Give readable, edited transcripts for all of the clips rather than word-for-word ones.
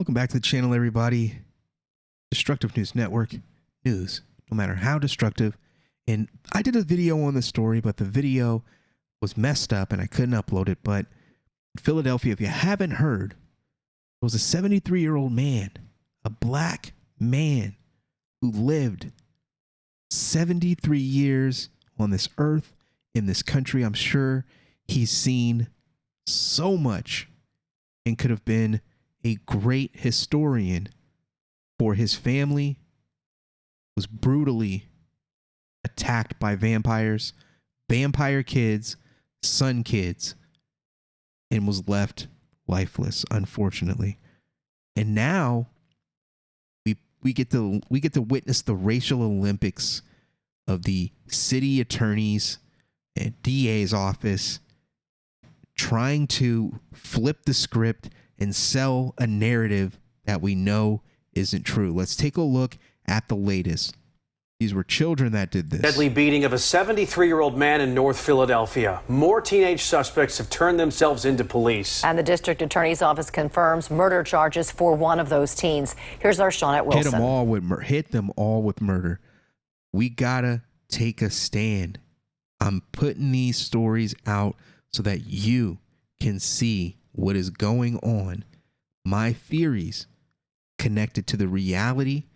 Welcome back to the channel, everybody. Destructive News Network. News, no matter how destructive. And I did a video on the story, but the video was messed up and I couldn't upload it. But in Philadelphia, if you haven't heard, there was a 73-year-old man, a black man who lived 73 years on this earth, in this country. I'm sure he's seen so much and could have been a great historian for his family. Was brutally attacked by vampires, vampire kids, sun kids, and was left lifeless, unfortunately. And now we get to witness the racial Olympics of the city attorneys and DA's office trying to flip the script and sell a narrative that we know isn't true. Let's take a look at the latest. These were children that did this. Deadly beating of a 73-year-old man in North Philadelphia. More teenage suspects have turned themselves into police. And the district attorney's office confirms murder charges for one of those teens. Here's our Shawnette Wilson. Hit them all with murder. We gotta take a stand. I'm putting these stories out so that you can see what is going on. My theories connected to the reality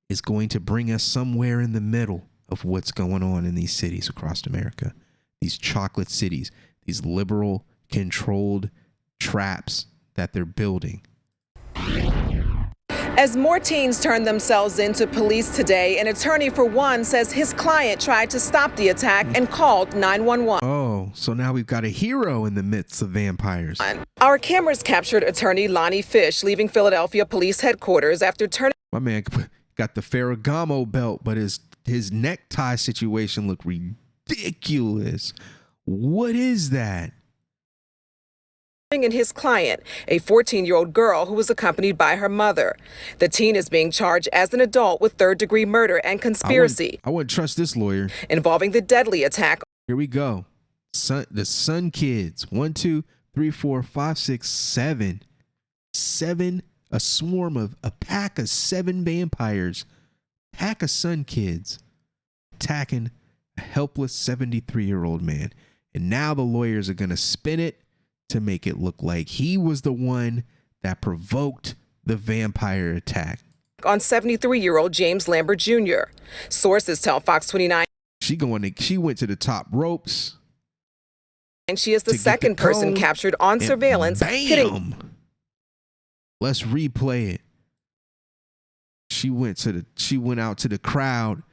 is going to bring us somewhere in the middle of what's going on in these cities across America. These chocolate cities, these liberal controlled traps that they're building. As more teens turn themselves into police today, an attorney for one says his client tried to stop the attack and called 911. Oh, so now we've got a hero in the midst of vampires. Our cameras captured attorney Lonnie Fish leaving Philadelphia Police Headquarters after turning. My man got the Ferragamo belt, but his necktie situation looked ridiculous. What is that? And his client, a 14-year-old girl who was accompanied by her mother. The teen is being charged as an adult with third-degree murder and conspiracy. I wouldn't trust this lawyer. Involving the deadly attack. Here we go. The Sun kids. 1, 2, 3, 4, 5, 6, 7. 7. A pack of 7 vampires. Pack of Sun kids attacking a helpless 73-year-old man. And now the lawyers are going to spin it to make it look like he was the one that provoked the vampire attack. On 73-year-old James Lambert Jr. Sources tell Fox 29. She went to the top ropes. And she is the second person captured on surveillance. Bam! Let's replay it. She went out to the crowd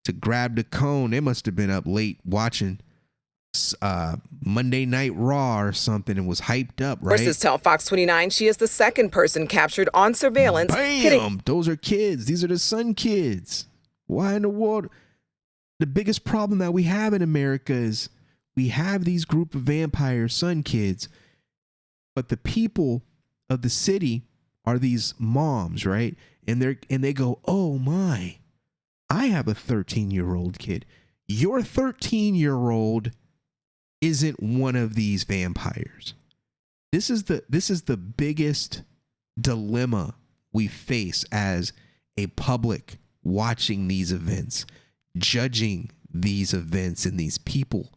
to grab the cone. They must have been up late watching Monday Night Raw or something and was hyped up, right? Sources tell Fox 29 she is the second person captured on surveillance. Bam! Those are kids. These are the Sun kids. Why in the world? The biggest problem that we have in America is we have these group of vampire Sun kids, but the people of the city are these moms, right? And they go, oh my, I have a 13-year-old kid. Your 13-year-old isn't one of these vampires. This is the biggest dilemma we face as a public watching these events, judging these events and these people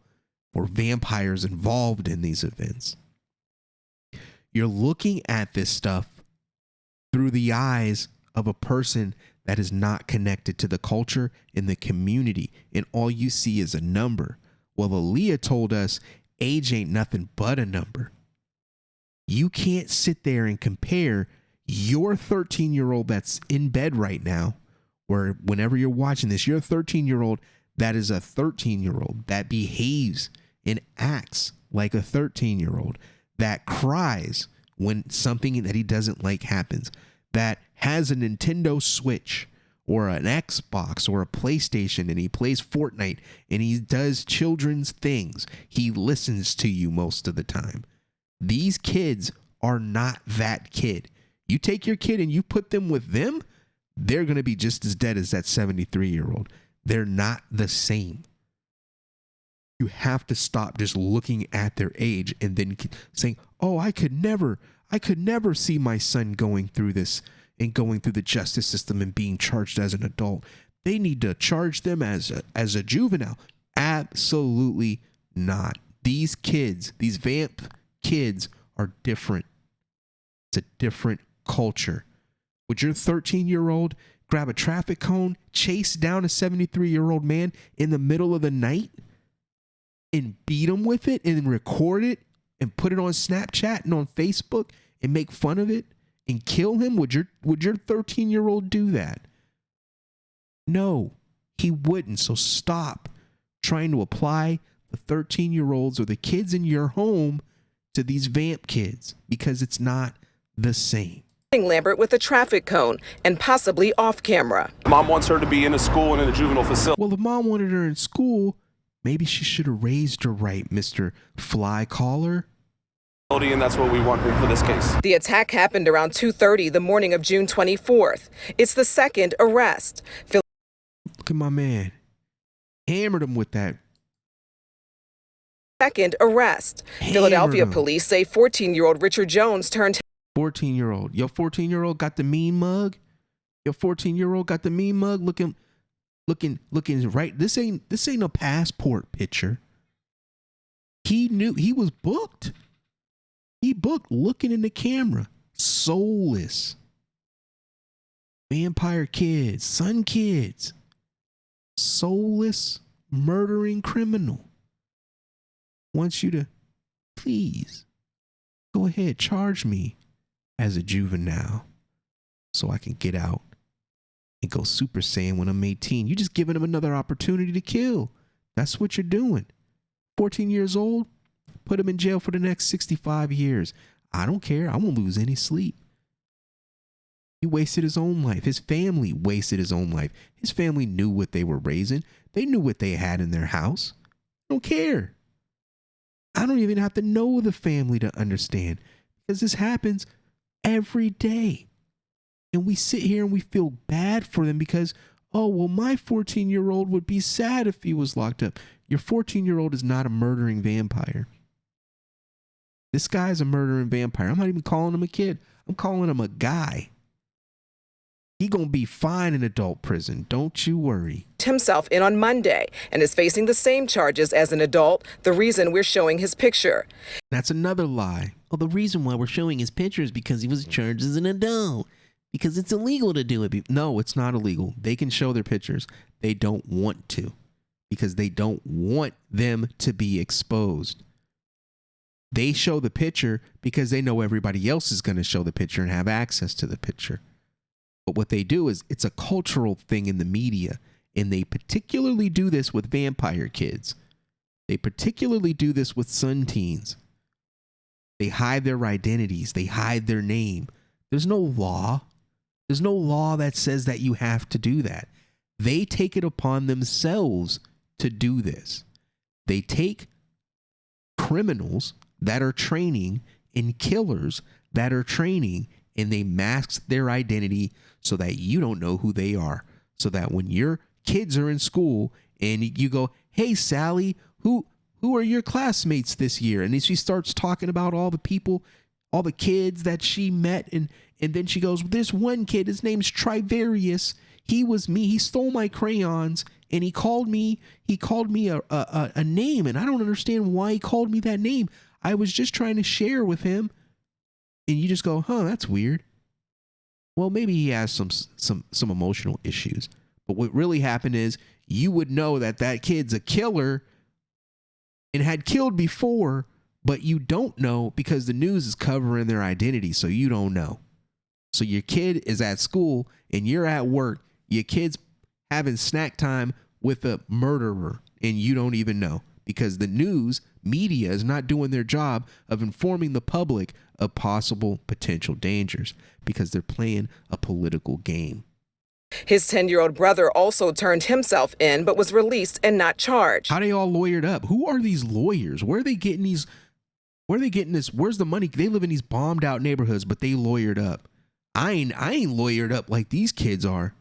or vampires involved in these events. You're looking at this stuff through the eyes of a person that is not connected to the culture and the community, and all you see is a number. Well, Aaliyah told us age ain't nothing but a number. You can't sit there and compare your 13-year-old that's in bed right now, or whenever you're watching this, your 13-year-old that is a 13-year-old that behaves and acts like a 13-year-old, that cries when something that he doesn't like happens, that has a Nintendo Switch or an Xbox or a PlayStation and he plays Fortnite and he does children's things. He listens to you most of the time. These kids are not that kid. You take your kid and you put them with them, they're going to be just as dead as that 73-year-old. They're not the same. You have to stop just looking at their age and then saying, oh, I could never I could never see my son going through this and going through the justice system and being charged as an adult. They need to charge them as a juvenile. Absolutely not. These kids, these vamp kids are different. It's a different culture. Would your 13-year-old grab a traffic cone, chase down a 73-year-old man in the middle of the night and beat him with it and record it and put it on Snapchat and on Facebook and make fun of it and kill him? Would your 13-year-old do that? No, he wouldn't. So stop trying to apply the 13-year-olds or the kids in your home to these vamp kids, because it's not the same. Lambert with a traffic cone and possibly off camera. Mom wants her to be in a school and in a juvenile facility. Well, if mom wanted her in school, maybe she should have raised her right, Mr. Fly Caller. And that's what we want for this case. The attack happened around 2:30 the morning of June 24th. It's the second arrest. Look at my man. Hammered him with that. Second arrest. Philadelphia police say 14-year-old Richard Jones turned 14-year-old. Your 14-year-old got the mean mug. Your 14-year-old got the mean mug looking right. This ain't a passport picture. He knew he was booked. He booked looking in the camera. Soulless. Vampire kids, sun kids. Soulless murdering criminal. Wants you to please go ahead, charge me as a juvenile so I can get out and go Super Saiyan when I'm 18. You're just giving him another opportunity to kill. That's what you're doing. 14 years old, put him in jail for the next 65 years. I don't care. I won't lose any sleep. He wasted his own life. His family wasted his own life. His family knew what they were raising. They knew what they had in their house. I don't care. I don't even have to know the family to understand, because this happens every day. And we sit here and we feel bad for them because, oh, well, my 14-year-old would be sad if he was locked up. Your 14-year-old is not a murdering vampire. This guy's a murdering vampire. I'm not even calling him a kid. I'm calling him a guy. He gonna be fine in adult prison. Don't you worry. Himself in on Monday and is facing the same charges as an adult. The reason we're showing his picture. That's another lie. Well, the reason why we're showing his picture is because he was charged as an adult. Because it's illegal to do it. No, it's not illegal. They can show their pictures. They don't want to, because they don't want them to be exposed. They show the picture because they know everybody else is going to show the picture and have access to the picture. But what they do is, it's a cultural thing in the media, and they particularly do this with vampire kids. They particularly do this with sun teens. They hide their identities. They hide their name. There's no law. There's no law that says that you have to do that. They take it upon themselves to do this. They take criminals that are training and killers that are training, and they mask their identity so that you don't know who they are. So that when your kids are in school and you go, hey, Sally, who are your classmates this year? And then she starts talking about all the people, all the kids that she met. And then she goes, there's one kid, his name's Trivarius. He was me. He stole my crayons and he called me a name. And I don't understand why he called me that name. I was just trying to share with him. And you just go, huh, that's weird. Well, maybe he has some emotional issues. But what really happened is, you would know that kid's a killer and had killed before, but you don't know because the news is covering their identity, so you don't know. So your kid is at school and you're at work. Your kid's having snack time with a murderer and you don't even know, because the news media is not doing their job of informing the public of possible potential dangers, because they're playing a political game. His 10-year-old brother also turned himself in, but was released and not charged. How they all lawyered up? Who are these lawyers? Where are they getting these? Where are they getting this? Where's the money? They live in these bombed out neighborhoods, but they lawyered up. I ain't lawyered up like these kids are.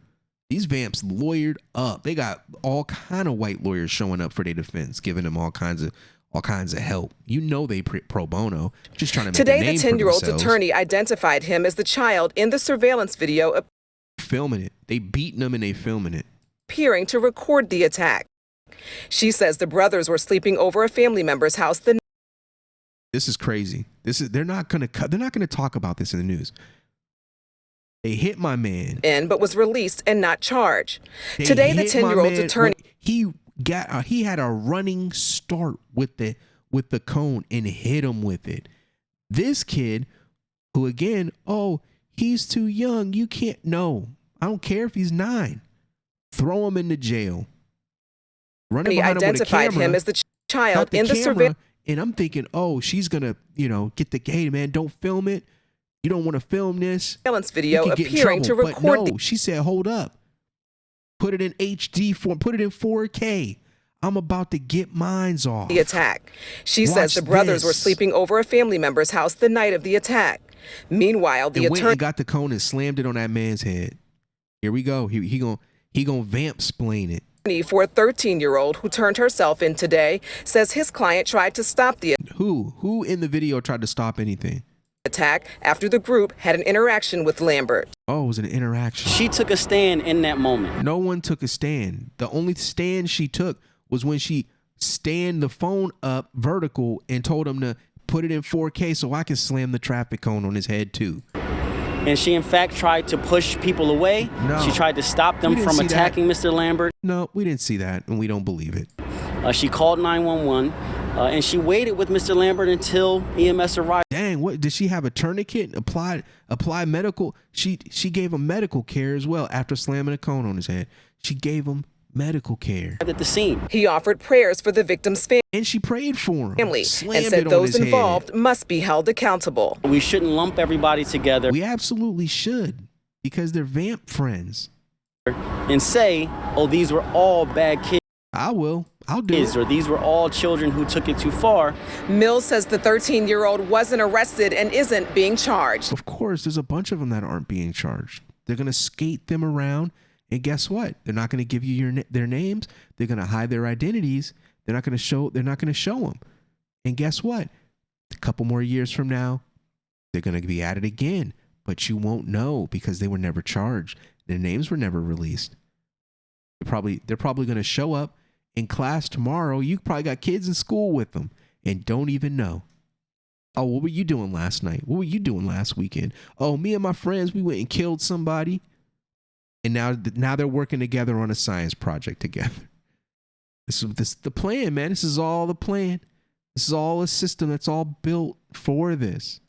These vamps lawyered up. They got all kind of white lawyers showing up for their defense, giving them all kinds all kinds of help. You know they pro bono, just trying to make Today, a name the for 10-year-old's themselves. attorney identified him as the child in the surveillance video Filming it. They beating him and they filming it. appearing to record the attack. She says the brothers were sleeping over a family member's house the This is crazy. They're not gonna talk about this in the news. They hit my man. but was released and not charged. Today, the 10-year-old's attorney He had a running start with the cone and hit him with it. This kid, who again, he's too young. You can't. No, I don't care if he's 9. Throw him into jail. Running behind him with a identified camera, him as the child in the camera, surveillance. and I'm thinking, she's gonna, get the hey man, don't film it. You don't want to film this. Video You could get in appearing to trouble. record But no, she said, hold up. Put it in HD form. Put it in 4K. I'm about to get mines off. the attack. She says Watch the brothers were this. sleeping over a family member's house the night of the attack. Meanwhile, the And went attorney and got the cone and slammed it on that man's head. Here we go. He gonna vamp splain it. for a 13-year-old who turned herself in today says his client tried to stop the Who in the video tried to stop anything? attack after the group had an interaction with Lambert. Oh, it was an interaction. She took a stand in that moment. No one took a stand. The only stand she took was when she stand the phone up vertical and told him to put it in 4K so I can slam the traffic cone on his head too. And she, in fact, tried to push people away. No. She tried to stop them We didn't from see that. attacking Mr. Lambert. No, we didn't see that, and we don't believe it. She called 911, and she waited with Mr. Lambert until EMS arrived. Dang, what did she have a tourniquet? Apply medical? She gave him medical care as well after slamming a cone on his head. She gave him medical care. At the scene. He offered prayers for the victim's And she prayed for him. family Slammed and said it on those his head. involved must be held accountable. We shouldn't lump everybody together We absolutely should, because they're vamp friends. and say, oh, these were all bad kids, I'll do it. or these were all children who took it too far. Mills says the 13-year-old wasn't arrested and isn't being charged. Of course, there's a bunch of them that aren't being charged. They're gonna skate them around, and guess what? They're not gonna give you their names. They're gonna hide their identities. They're not gonna show them. And guess what? A couple more years from now, they're gonna be at it again. But you won't know because they were never charged. Their names were never released. They're probably gonna show up in class tomorrow. You probably got kids in school with them and don't even know. Oh, what were you doing last night? What were you doing last weekend? Oh, me and my friends, we went and killed somebody. And now they're working together on a science project together. This is the plan, man. This is all the plan. This is all a system that's all built for this.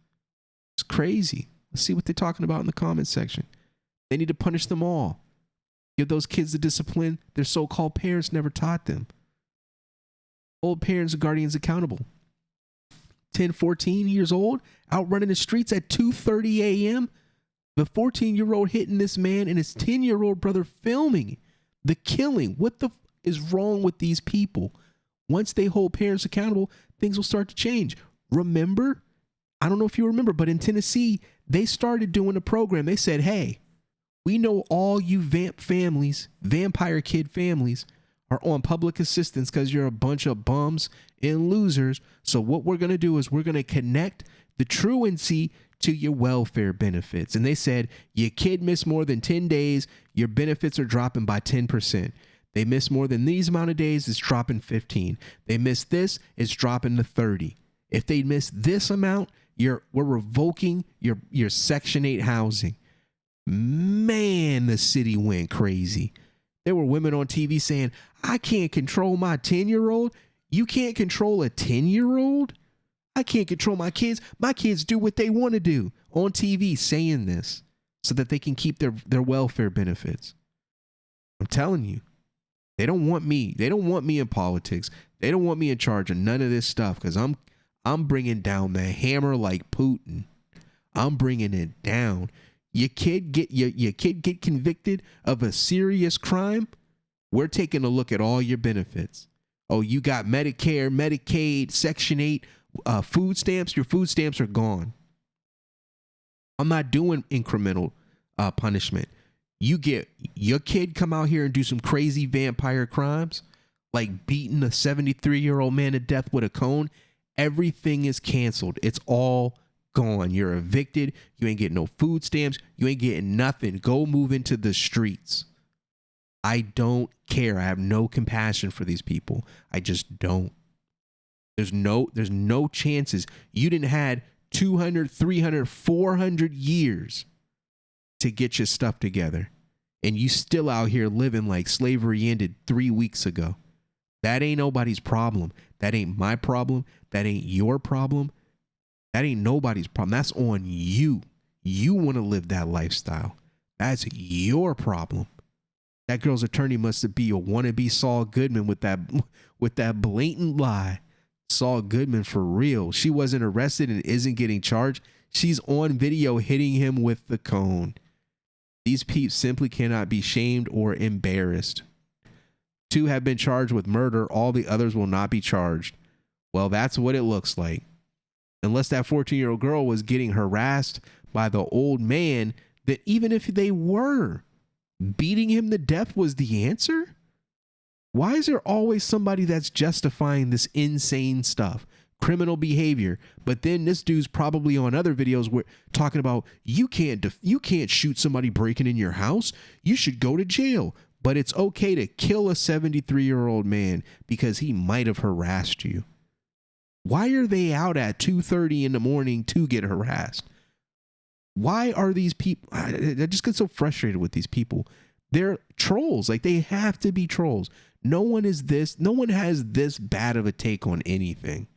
It's crazy. Let's see what they're talking about in the comment section. They need to punish them all. Give those kids the discipline their so-called parents never taught them. Hold parents and guardians accountable. 10, 14 years old, out running the streets at 2:30 a.m. The 14-year-old hitting this man and his 10-year-old brother filming the killing. What the is wrong with these people? Once they hold parents accountable, things will start to change. Remember? I don't know if you remember, but in Tennessee, they started doing a program. They said, hey, we know all you vampire kid families are on public assistance because you're a bunch of bums and losers. So what we're going to do is we're going to connect the truancy to your welfare benefits. And they said, your kid missed more than 10 days, your benefits are dropping by 10%. They miss more than these amount of days, it's dropping 15. They miss this, it's dropping to 30. If they miss this amount, we're revoking your Section 8 housing. Man, the city went crazy. There were women on TV saying, I can't control my 10-year-old. You can't control a 10-year-old? I can't control my kids. My kids do what they want to do on TV saying this so that they can keep their welfare benefits. I'm telling you, they don't want me. They don't want me in politics. They don't want me in charge of none of this stuff because I'm bringing down the hammer like Putin. I'm bringing it down. Your kid get convicted of a serious crime, we're taking a look at all your benefits. Oh, you got Medicare, Medicaid, Section 8, food stamps. Your food stamps are gone. I'm not doing incremental punishment. You get your kid come out here and do some crazy vampire crimes. like beating a 73-year-old man to death with a cone, everything is canceled. It's all gone. You're evicted. You ain't getting no food stamps. You ain't getting nothing. Go move into the streets. I don't care. I have no compassion for these people. I just don't. There's no chances. You didn't had 200, 300, 400 years to get your stuff together. And you still out here living like slavery ended 3 weeks ago. That ain't nobody's problem. That ain't my problem. That ain't your problem. That ain't nobody's problem. That's on you. You want to live that lifestyle. That's your problem. That girl's attorney must be a wannabe Saul Goodman with that blatant lie. Saul Goodman for real. She wasn't arrested and isn't getting charged. She's on video hitting him with the cone. These peeps simply cannot be shamed or embarrassed. 2 have been charged with murder. All the others will not be charged. Well, that's what it looks like. Unless that 14-year-old girl was getting harassed by the old man, that even if they were, beating him to death was the answer? Why is there always somebody that's justifying this insane stuff, criminal behavior? But then this dude's probably on other videos where talking about you can't shoot somebody breaking in your house. You should go to jail. But it's okay to kill a 73-year-old man because he might have harassed you. Why are they out at 2:30 in the morning to get harassed? Why are these people? I just get so frustrated with these people. They're trolls. Like, they have to be trolls. No one has this bad of a take on anything.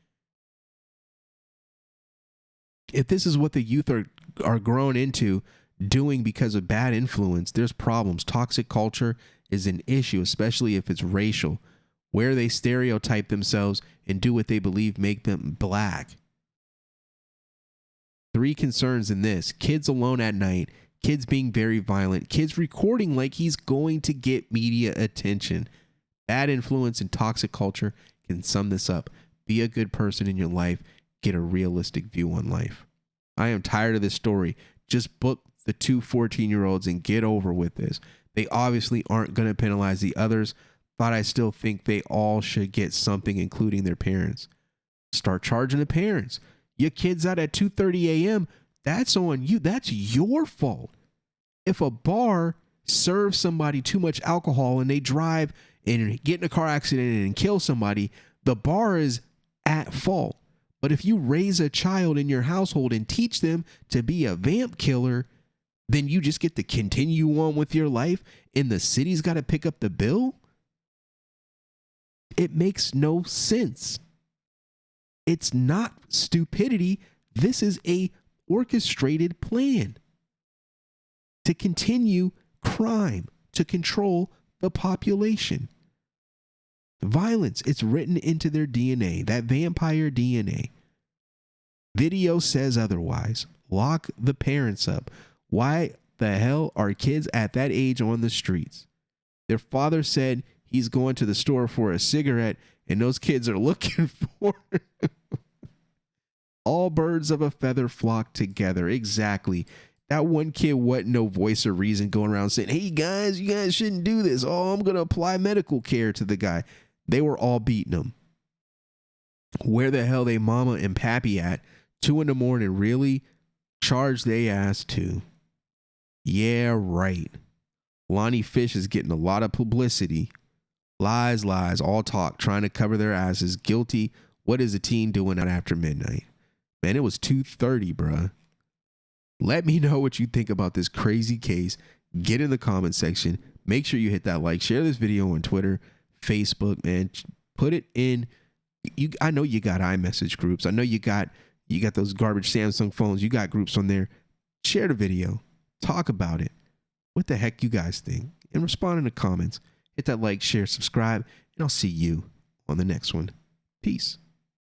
If this is what the youth are grown into doing because of bad influence, there's problems. Toxic culture is an issue, especially if it's racial, where they stereotype themselves and do what they believe make them black. 3 concerns in this: kids alone at night, kids being very violent, kids recording like he's going to get media attention. Bad influence and toxic culture can sum this up. Be a good person in your life. Get a realistic view on life. I am tired of this story. Just book the 2 14-year-olds and get over with this. They obviously aren't going to penalize the others, but I still think they all should get something, including their parents. Start charging the parents. Your kid's out at 2:30 a.m. That's on you. That's your fault. If a bar serves somebody too much alcohol and they drive and get in a car accident and kill somebody, the bar is at fault. But if you raise a child in your household and teach them to be a vamp killer, then you just get to continue on with your life and the city's got to pick up the bill? It makes no sense. It's not stupidity. This is a orchestrated plan to continue crime, to control the population. Violence, it's written into their DNA, that vampire DNA. Video says otherwise. Lock the parents up. Why the hell are kids at that age on the streets? Their father said he's going to the store for a cigarette and those kids are looking for all birds of a feather flock together. Exactly. That one kid wasn't no voice of reason going around saying, hey guys, you guys shouldn't do this. Oh, I'm going to apply medical care to the guy. They were all beating him. Where the hell they mama and pappy at? 2 a.m. really? Charge they ass too. Yeah, right. Lonnie Fish is getting a lot of publicity. Lies, all talk, trying to cover their asses. Guilty. What is a teen doing out after midnight? Man, it was 2:30, bruh. Let me know what you think about this crazy case. Get in the comment section. Make sure you hit that like. Share this video on Twitter, Facebook, man. Put it in. I know you got iMessage groups. I know you got those garbage Samsung phones. You got groups on there. Share the video. Talk about it. What the heck you guys think? And respond in the comments. Hit that like, share, subscribe, and I'll see you on the next one. Peace.